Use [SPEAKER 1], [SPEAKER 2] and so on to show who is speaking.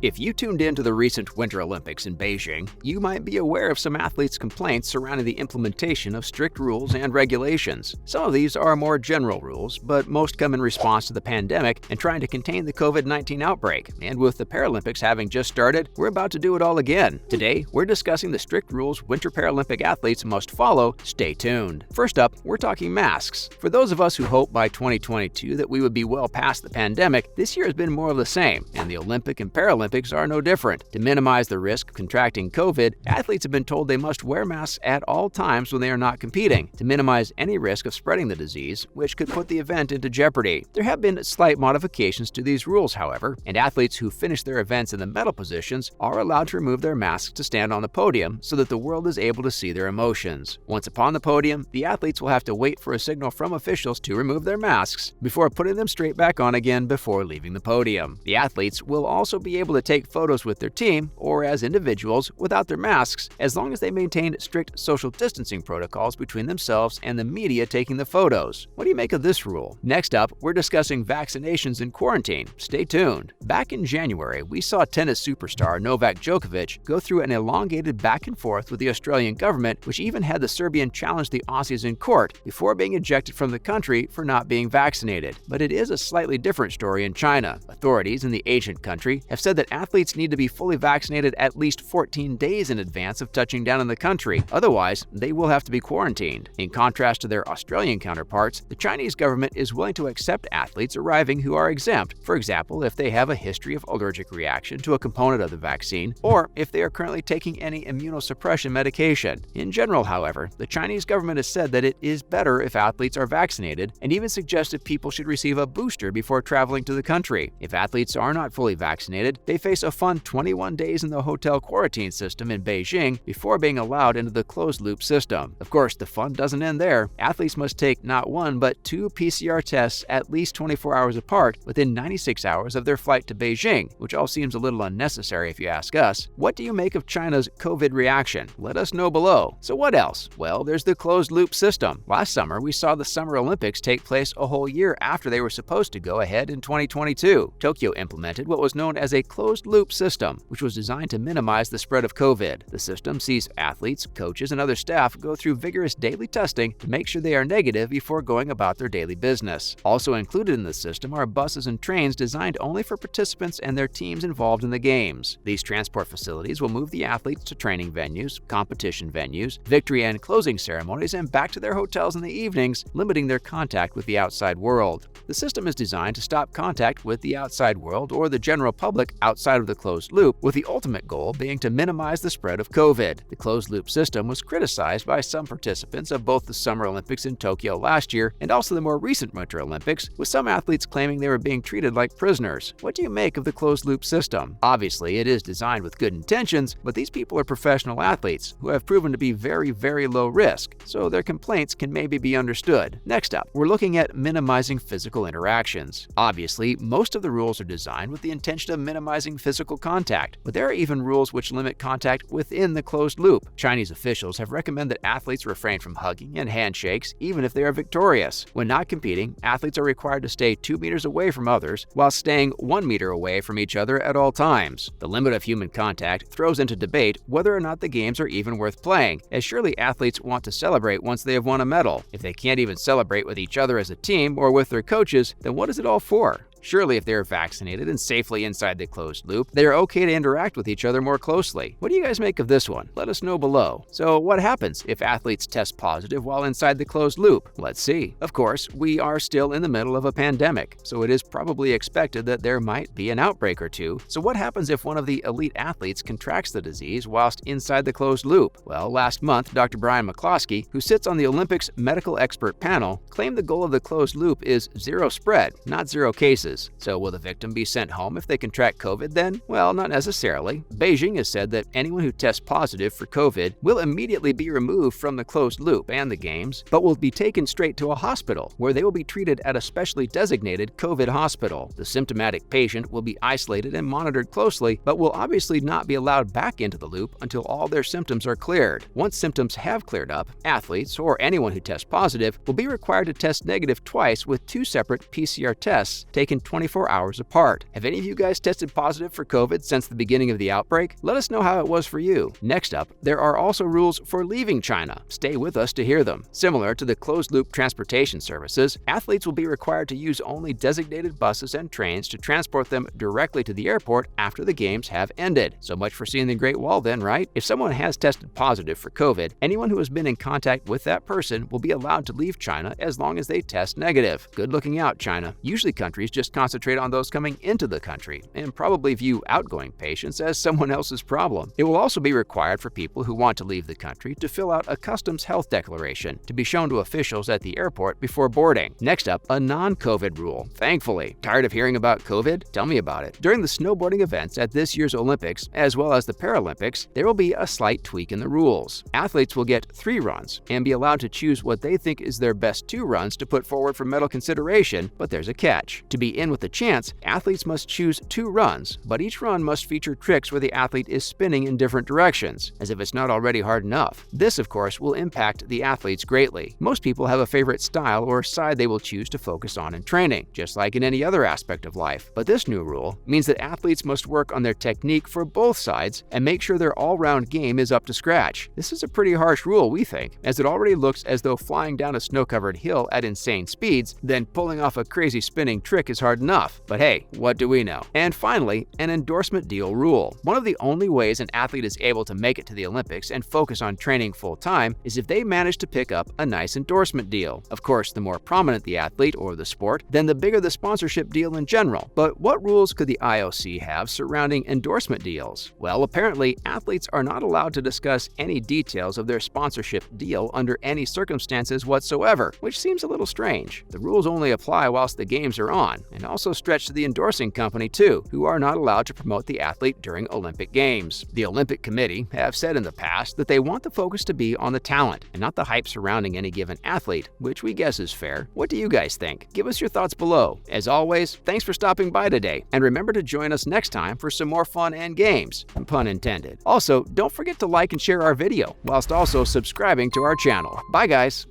[SPEAKER 1] If you tuned in to the recent Winter Olympics in Beijing, you might be aware of some athletes' complaints surrounding the implementation of strict rules and regulations. Some of these are more general rules, but most come in response to the pandemic and trying to contain the COVID-19 outbreak. And with the Paralympics having just started, we're about to do it all again. Today, we're discussing the strict rules Winter Paralympic athletes must follow. Stay tuned. First up, we're talking masks. For those of us who hoped by 2022 that we would be well past the pandemic, this year has been more of the same, and the Olympic and Paralympics are no different. To minimize the risk of contracting COVID, athletes have been told they must wear masks at all times when they are not competing, to minimize any risk of spreading the disease, which could put the event into jeopardy. There have been slight modifications to these rules, however, and athletes who finish their events in the medal positions are allowed to remove their masks to stand on the podium so that the world is able to see their emotions. Once upon the podium, the athletes will have to wait for a signal from officials to remove their masks before putting them straight back on again before leaving the podium. The athletes will also be able to take photos with their team or as individuals without their masks, as long as they maintain strict social distancing protocols between themselves and the media taking the photos. What do you make of this rule? Next up, we're discussing vaccinations in quarantine. Stay tuned. Back in January, we saw tennis superstar Novak Djokovic go through an elongated back and forth with the Australian government, which even had the Serbian challenge the Aussies in court before being ejected from the country for not being vaccinated. But it is a slightly different story in China. Authorities in the Asian country have said that athletes need to be fully vaccinated at least 14 days in advance of touching down in the country. Otherwise, they will have to be quarantined. In contrast to their Australian counterparts, the Chinese government is willing to accept athletes arriving who are exempt, for example, if they have a history of allergic reaction to a component of the vaccine, or if they are currently taking any immunosuppression medication. In general, however, the Chinese government has said that it is better if athletes are vaccinated, and even suggested people should receive a booster before traveling to the country. If athletes are not fully vaccinated, they face a fun 21 days in the hotel quarantine system in Beijing before being allowed into the closed-loop system. Of course, the fun doesn't end there. Athletes must take not one but two PCR tests at least 24 hours apart within 96 hours of their flight to Beijing, which all seems a little unnecessary if you ask us. What do you make of China's COVID reaction? Let us know below. So what else? Well, there's the closed-loop system. Last summer, we saw the Summer Olympics take place a whole year after they were supposed to go ahead in 2022. Tokyo implemented what was known as a closed-loop system, which was designed to minimize the spread of COVID. The system sees athletes, coaches, and other staff go through vigorous daily testing to make sure they are negative before going about their daily business. Also included in the system are buses and trains designed only for participants and their teams involved in the games. These transport facilities will move the athletes to training venues, competition venues, victory and closing ceremonies, and back to their hotels in the evenings, limiting their contact with the outside world. The system is designed to stop contact with the outside world or the general public outside of the closed loop, with the ultimate goal being to minimize the spread of COVID. The closed-loop system was criticized by some participants of both the Summer Olympics in Tokyo last year and also the more recent Winter Olympics, with some athletes claiming they were being treated like prisoners. What do you make of the closed-loop system? Obviously, it is designed with good intentions, but these people are professional athletes who have proven to be very, very low risk, so their complaints can maybe be understood. Next up, we're looking at minimizing physical interactions. Obviously, most of the rules are designed with the intention of minimizing physical contact, but there are even rules which limit contact within the closed loop. Chinese officials have recommended that athletes refrain from hugging and handshakes even if they are victorious. When not competing, athletes are required to stay 2 meters away from others while staying 1 meter away from each other at all times. The limit of human contact throws into debate whether or not the games are even worth playing, as surely athletes want to celebrate once they have won a medal. If they can't even celebrate with each other as a team or with their coaches, then what is it all for? Surely if they are vaccinated and safely inside the closed loop, they are okay to interact with each other more closely. What do you guys make of this one? Let us know below. So what happens if athletes test positive while inside the closed loop? Let's see. Of course, we are still in the middle of a pandemic, so it is probably expected that there might be an outbreak or two. So what happens if one of the elite athletes contracts the disease whilst inside the closed loop? Well, last month, Dr. Brian McCloskey, who sits on the Olympics medical expert panel, claimed the goal of the closed loop is zero spread, not zero cases. So will the victim be sent home if they contract COVID then? Well, not necessarily. Beijing has said that anyone who tests positive for COVID will immediately be removed from the closed loop and the games, but will be taken straight to a hospital where they will be treated at a specially designated COVID hospital. The symptomatic patient will be isolated and monitored closely, but will obviously not be allowed back into the loop until all their symptoms are cleared. Once symptoms have cleared up, athletes or anyone who tests positive will be required to test negative twice with 2 separate PCR tests taken taken 24 hours apart. Have any of you guys tested positive for COVID since the beginning of the outbreak? Let us know how it was for you. Next up, there are also rules for leaving China. Stay with us to hear them. Similar to the closed-loop transportation services, athletes will be required to use only designated buses and trains to transport them directly to the airport after the games have ended. So much for seeing the Great Wall then, right? If someone has tested positive for COVID, anyone who has been in contact with that person will be allowed to leave China as long as they test negative. Good looking out, China. Usually countries just concentrate on those coming into the country and probably view outgoing patients as someone else's problem. It will also be required for people who want to leave the country to fill out a customs health declaration to be shown to officials at the airport before boarding. Next up, a non-COVID rule. Thankfully. Tired of hearing about COVID? Tell me about it. During the snowboarding events at this year's Olympics, as well as the Paralympics, there will be a slight tweak in the rules. Athletes will get 3 runs and be allowed to choose what they think is their best 2 runs to put forward for medal consideration, but there's a catch. To be in with a chance, athletes must choose 2 runs, but each run must feature tricks where the athlete is spinning in different directions, as if it's not already hard enough. This, of course, will impact the athletes greatly. Most people have a favorite style or side they will choose to focus on in training, just like in any other aspect of life. But this new rule means that athletes must work on their technique for both sides and make sure their all-round game is up to scratch. This is a pretty harsh rule, we think, as it already looks as though flying down a snow-covered hill at insane speeds, then pulling off a crazy spinning trick is hard enough. But hey, what do we know? And finally, an endorsement deal rule. One of the only ways an athlete is able to make it to the Olympics and focus on training full-time is if they manage to pick up a nice endorsement deal. Of course, the more prominent the athlete or the sport, then the bigger the sponsorship deal in general. But what rules could the IOC have surrounding endorsement deals? Well, apparently, athletes are not allowed to discuss any details of their sponsorship deal under any circumstances whatsoever, which seems a little strange. The rules only apply whilst the games are on, and also stretch to the endorsing company too, who are not allowed to promote the athlete during Olympic Games. The Olympic Committee have said in the past that they want the focus to be on the talent and not the hype surrounding any given athlete, which we guess is fair. What do you guys think? Give us your thoughts below. As always, thanks for stopping by today, and remember to join us next time for some more fun and games, pun intended. Also, don't forget to like and share our video, whilst also subscribing to our channel. Bye guys!